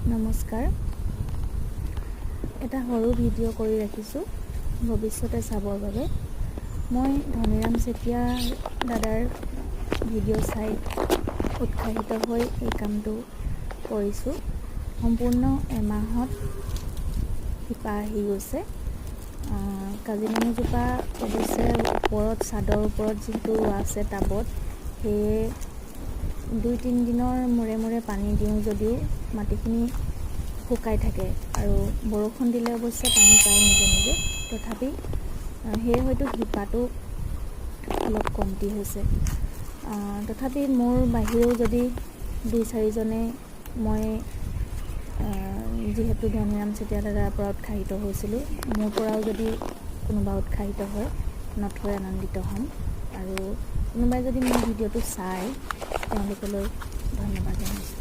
নমস্কাৰ। এটা সৰু ভিডিঅ' কৰি ৰাখিছোঁ ভৱিষ্যতে চাবৰ বাবে। মই ধনীৰাম চেতিয়া দাদাৰ ভিডিঅ' চাই উৎসাহিত হৈ এই কামটো কৰিছোঁ। সম্পূৰ্ণ এমাহত শিপা আহি গৈছে। কাজি নেমুজোপা অৱশ্যে ওপৰত চাদৰ ওপৰত যিহেতু আছে টাবত, সেয়ে 2-3 দিনৰ মূৰে মূৰে পানী দিওঁ যদিও মাটিখিনি শুকাই থাকে আৰু বৰষুণ দিলে অৱশ্যে পানী পায় নিজে নিজে। তথাপি সেয়ে হয়তো শিপাটো অলপ কমতি হৈছে। তথাপি মোৰ বাহিৰেও যদি 2-4 জনে মই যিহেতু ধনীৰাম চেতিয়া দাদাৰ পৰা উৎসাহিত হৈছিলোঁ, মোৰ পৰাও যদি কোনোবা উৎসাহিত হয় নথৈ আনন্দিত হ'ম। আৰু কোনোবাই যদি মোৰ ভিডিঅ'টো চায় তেওঁলোকলৈ ধন্যবাদ জনাইছোঁ।